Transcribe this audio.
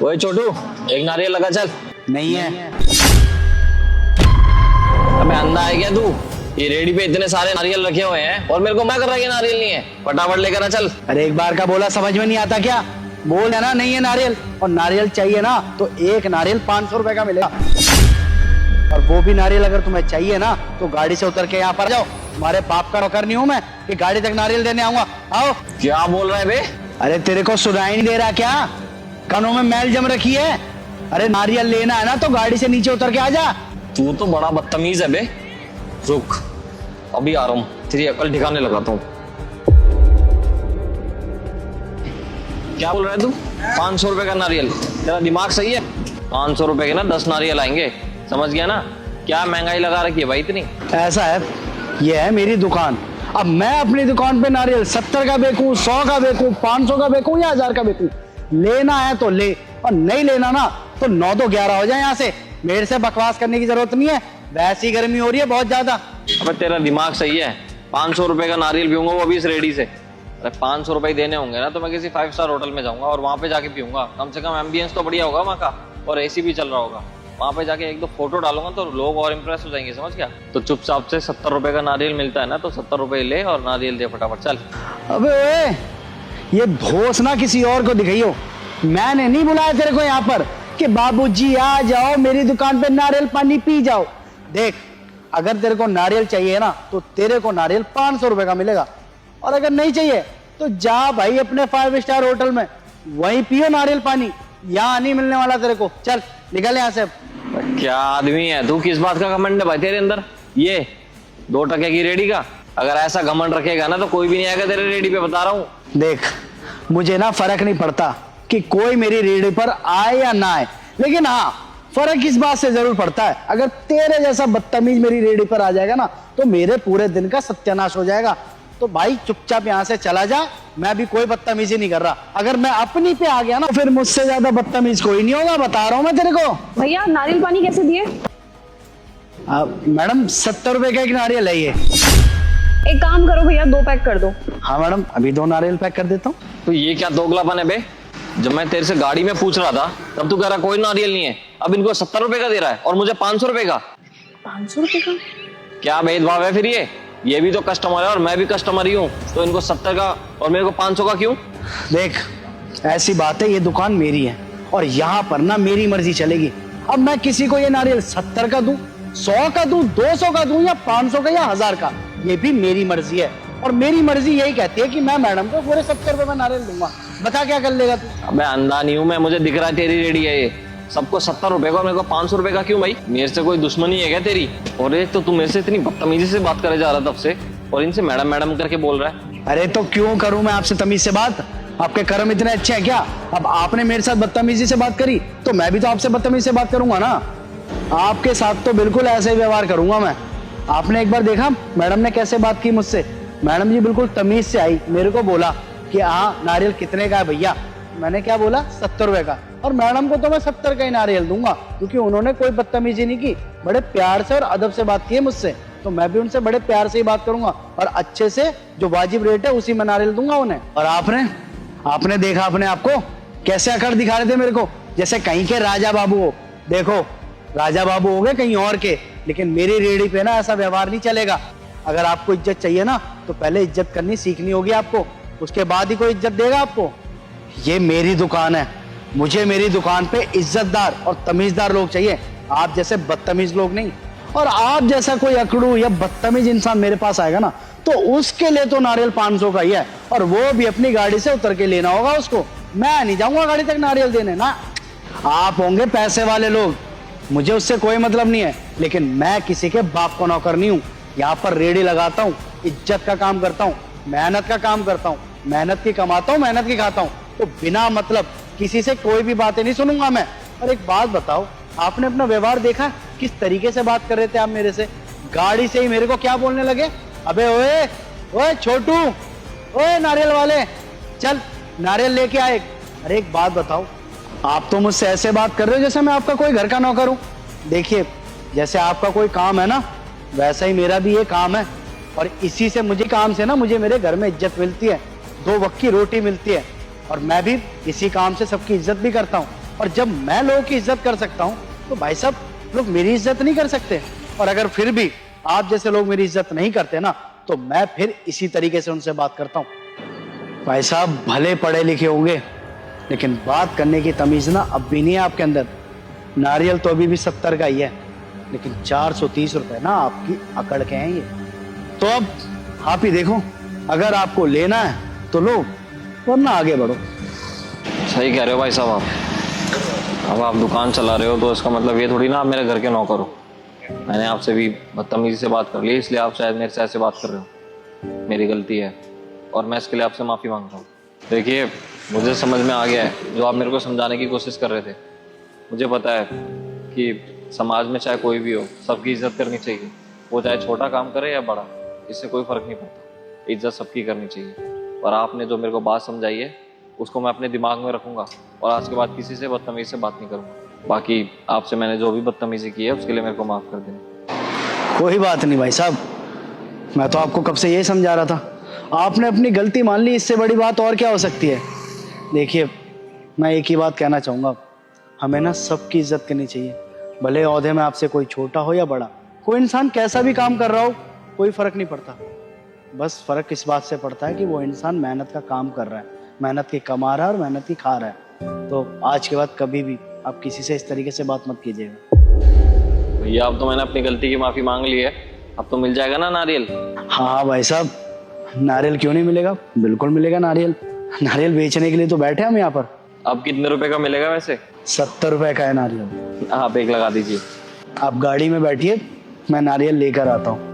ओए छोटू, एक नारियल लगा चल। नहीं है। अबे अंधा है क्या तू? ये रेडी पे इतने सारे नारियल रखे हुए हैं और मेरे को मैं कर रहा है ये नारियल नहीं है। फटाफट लेकर आ चल। अरे एक बार का बोला समझ में नहीं आता क्या? बोल है ना नहीं है नारियल, और नारियल चाहिए ना तो एक नारियल 500 रुपए का मिलेगा। और वो भी नारियल अगर तुम्हें चाहिए ना तो गाड़ी से उतर के यहाँ पर जाओ। तुम्हारे बाप का नौकर नहीं हूँ मैं कि गाड़ी तक नारियल देने आऊंगा। आओ। क्या बोल रहा है बे? अरे तेरे को सुनाई नहीं दे रहा क्या? कानों में मैल जम रखी है। अरे नारियल लेना है ना तो गाड़ी से नीचे उतर के आ जा। तू तो बड़ा बदतमीज है बे। रुक, अभी आ रहा हूँ, तेरी अकल ठिकाने लगाता हूँ। क्या बोल रहा है तू? 500 रुपए का नारियल? तेरा दिमाग सही है? 500 रुपए के ना 10 नारियल आएंगे, समझ गया ना? क्या महंगाई लगा रखी है भाई इतनी? ऐसा है, ये है मेरी दुकान। अब मैं अपनी दुकान पे नारियल 70 का बेचूं, 100 का बेचूं, 500 का बेचूं या 1000 का बेचूं। लेना है तो ले, और नहीं लेना ना तो 9 तो 11 हो जाए यहाँ से। मेरे से बकवास करने की जरूरत नहीं है, वैसी गर्मी हो रही है बहुत ज्यादा। अबे तेरा दिमाग सही है? 500 रुपए का नारियल पीऊंगा वो भी इस रेडी से। अरे 500 रुपए देने होंगे ना तो मैं किसी 5 स्टार होटल में जाऊंगा और वहां पे जाके पीऊंगा। कम से कम एम्बियंस तो बढ़िया होगा वहाँ का, और एसी भी चल रहा होगा। वहां पे जाके एक दो फोटो डालूंगा तो लोग और इम्प्रेस हो जाएंगे, समझ गया? तो चुपचाप से 70 रुपए का नारियल मिलता है ना तो 70 रुपए ले और नारियल दे फटाफट, चल। अबे ओए, ये भोस ना किसी और को दिखाइयो। मैंने नहीं बुलाया तेरे को यहाँ पर कि बाबूजी आ जाओ मेरी दुकान पे नारियल पानी पी जाओ। देख, अगर तेरे को नारियल चाहिए ना तो तेरे को नारियल 500 रुपए का मिलेगा, और अगर नहीं चाहिए तो जा भाई अपने 5 स्टार होटल में, वहीं पियो नारियल पानी। यहाँ नहीं मिलने वाला तेरे को, चल निकल यहाँ से। क्या आदमी है तू? किस बात का घमंड है भाई तेरे अंदर? ये 2 टके की रेडी का अगर ऐसा घमंड रखेगा ना तो कोई भी नहीं आएगा तेरे रेडी पे, बता रहा हूँ। देख, मुझे ना फर्क नहीं पड़ता कि कोई मेरी रेडी पर आए या ना आए, लेकिन हाँ फर्क इस बात से जरूर पड़ता है, अगर तेरे जैसा बदतमीज मेरी रेडी पर आ जाएगा ना तो मेरे पूरे दिन का सत्यानाश हो जाएगा। तो भाई चुपचाप यहाँ से चला जा, मैं भी कोई बदतमीजी नहीं कर रहा। अगर मैं अपनी पे आ गया ना फिर मुझसे ज्यादा बदतमीज कोई नहीं होगा, बता रहा हूँ मैं तेरे को। भैया नारियल पानी कैसे दिए? मैडम 70 रुपए का एक नारियल है ये। एक काम करो भैया, 2 पैक कर दो। हाँ मैडम, अभी 2 नारियल पैक कर देता हूँ। तो ये क्या दोगलापन है बे? जब मैं तेरे से गाड़ी में पूछ रहा था तब तू कह रहा कोई नारियल नहीं है, अब इनको 70 रुपए का दे रहा है और मुझे 500 रुपए का। 500 रुपए का? क्या भेदभाव है फिर? ये भी तो कस्टमर है और मैं भी कस्टमर ही हूँ, तो इनको 70 का और मेरे को 500 का क्यों? देख, ऐसी बात है, ये दुकान मेरी है और यहाँ पर ना मेरी मर्जी चलेगी। अब मैं किसी को ये नारियल 70 का दूं, 100 का दूं, 200 का दूं या 500 का या 1000 का, ये भी मेरी मर्जी है। और मेरी मर्जी यही कहती है कि मैं मैडम को पूरे 70 रुपए में नारियल दूंगा। बता क्या कर लेगा तू? मैं अंधा नहीं हूँ मैं, मुझे दिख रहा है तेरी रेडी है ये। सबको 70 रुपए का और मेरे को 500 रुपए का क्यों भाई? मेरे से कोई दुश्मनी है क्या तेरी? और एक तो तू मेरे से इतनी बदतमीजी से बात करे जा रहा तब से, और इनसे मैडम मैडम करके बोल रहा है। अरे तो क्यों करूं मैं आपसे तमीज से बात? आपके कर्म इतने अच्छे हैं क्या? अब आपने मेरे साथ बदतमीजी से बात करी तो मैं भी तो आपसे बदतमीजी से बात करूंगा ना। आपके साथ तो बिल्कुल ऐसे ही व्यवहार करूंगा मैं। आपने एक बार देखा मैडम ने कैसे बात की मुझसे? मैडम जी बिल्कुल तमीज से आई, मेरे को बोला कि हाँ नारियल कितने का है भैया? मैंने क्या बोला? 70 रुपए का। और मैडम को तो मैं 70 का ही नारियल दूंगा, क्योंकि उन्होंने कोई बदतमीजी नहीं की, बड़े प्यार से और अदब से बात की है मुझसे, तो मैं भी उनसे बड़े प्यार से ही बात करूंगा और अच्छे से जो वाजिब रेट है उसी में नारियल दूंगा उन्हें। और आपने देखा अपने आप को कैसे अकड़ दिखा रहे थे मेरे को, जैसे कहीं के राजा बाबू हो। देखो, राजा बाबू हो गए कहीं और के, लेकिन मेरी रेडी पे ना ऐसा व्यवहार नहीं चलेगा। अगर आपको इज्जत चाहिए ना तो पहले इज्जत करनी सीखनी होगी आपको, उसके बाद ही कोई इज्जत देगा आपको। ये मेरी दुकान है, मुझे मेरी दुकान पे इज्जतदार और तमीजदार लोग चाहिए, आप जैसे बदतमीज लोग नहीं। और आप जैसा कोई अकड़ू या बदतमीज इंसान मेरे पास आएगा ना तो उसके लिए तो नारियल 500 का ही है, और वो भी अपनी गाड़ी से उतर के लेना होगा उसको। मैं नहीं जाऊंगा गाड़ी तक नारियल देने ना। आप होंगे पैसे वाले लोग, मुझे उससे कोई मतलब नहीं है, लेकिन मैं किसी के बाप को नौकर नहीं हूँ। यहाँ पर रेडी लगाता हूँ, इज्जत का काम करता हूँ, मेहनत का काम करता हूँ, मेहनत की कमाता हूँ, मेहनत की खाता हूँ, तो बिना मतलब किसी से कोई भी बातें नहीं सुनूंगा मैं। और एक बात बताओ, आपने अपना व्यवहार देखा किस तरीके से बात कर रहे थे आप मेरे से? गाड़ी से ही मेरे को क्या बोलने लगे? अबे ओए ओए छोटू, ओए नारियल वाले, चल नारियल लेके आए। अरे एक बात बताओ, आप तो मुझसे ऐसे बात कर रहे हो जैसे मैं आपका कोई घर का नौकर हूं। देखिए, जैसे आपका कोई काम है ना वैसा ही मेरा भी ये काम है, और इसी से मुझे काम से ना मुझे मेरे घर में इज्जत मिलती है, 2 वक्त की रोटी मिलती है, और मैं भी इसी काम से सबकी इज्जत भी करता हूँ। और जब मैं लोगों की इज्जत कर सकता हूँ तो भाई साहब लोग मेरी इज्जत नहीं कर सकते। और अगर फिर भी आप जैसे लोग मेरी इज्जत नहीं करते ना तो मैं फिर इसी तरीके से उनसे बात करता हूँ। भाई साहब भले पढ़े लिखे होंगे लेकिन बात करने की तमीज ना अब भी नहीं है आपके अंदर। नारियल तो अभी भी 70 का ही है लेकिन 430 रुपए ना आपकी अकड़ के हैं ये। तो अब आप ही देखो, अगर आपको लेना है तो लो वरना आगे बढ़ो। सही कह रहे हो भाई साहब आप। अब आप दुकान चला रहे हो तो इसका मतलब ये थोड़ी ना आप मेरे घर के नौकर हो। मैंने आपसे भी बदतमीजी से बात कर ली इसलिए आप शायद मेरे से ऐसे बात कर रहे हो। मेरी गलती है और मैं इसके लिए आपसे माफ़ी मांगता हूँ। देखिए मुझे समझ में आ गया है जो आप मेरे को समझाने की कोशिश कर रहे थे। मुझे पता है कि समाज में चाहे कोई भी हो सबकी इज्जत करनी चाहिए, वो चाहे छोटा काम करे या बड़ा, इससे कोई फर्क नहीं पड़ता। इज्जत सबकी करनी चाहिए। और आपने जो मेरे को बात समझाई है उसको मैं अपने दिमाग में रखूंगा और आज के बाद किसी से बदतमीजी से बात नहीं करूंगा। बाकी आपसे मैंने जो भी बदतमीजी की है उसके लिए मेरे को माफ़ कर देना। कोई बात नहीं भाई साहब, मैं तो आपको कब से यही समझा रहा था। आपने अपनी गलती मान ली, इससे बड़ी बात और क्या हो सकती है। देखिए मैं एक ही बात कहना चाहूँगा, हमें ना सबकी इज्जत करनी चाहिए। भले ओहदे में आपसे कोई छोटा हो या बड़ा, कोई इंसान कैसा भी काम कर रहा हो कोई फर्क नहीं पड़ता। बस फर्क इस बात से पड़ता है कि वो इंसान मेहनत का काम कर रहा है, मेहनत की कमा रहा है और मेहनत की खा रहा है। तो आज के बाद कभी भी आप किसी से इस तरीके से बात मत कीजिएगा। भैया अब तो मैंने अपनी गलती की माफ़ी मांग ली है, अब तो मिल जाएगा ना नारियल। हाँ भाई साहब, नारियल क्यों नहीं मिलेगा, बिल्कुल मिलेगा नारियल। नारियल बेचने के लिए तो बैठे हम यहाँ पर। अब कितने रुपए का मिलेगा वैसे? 70 रुपए का है नारियल। आप एक लगा दीजिए। आप गाड़ी में बैठिए, मैं नारियल लेकर आता हूँ।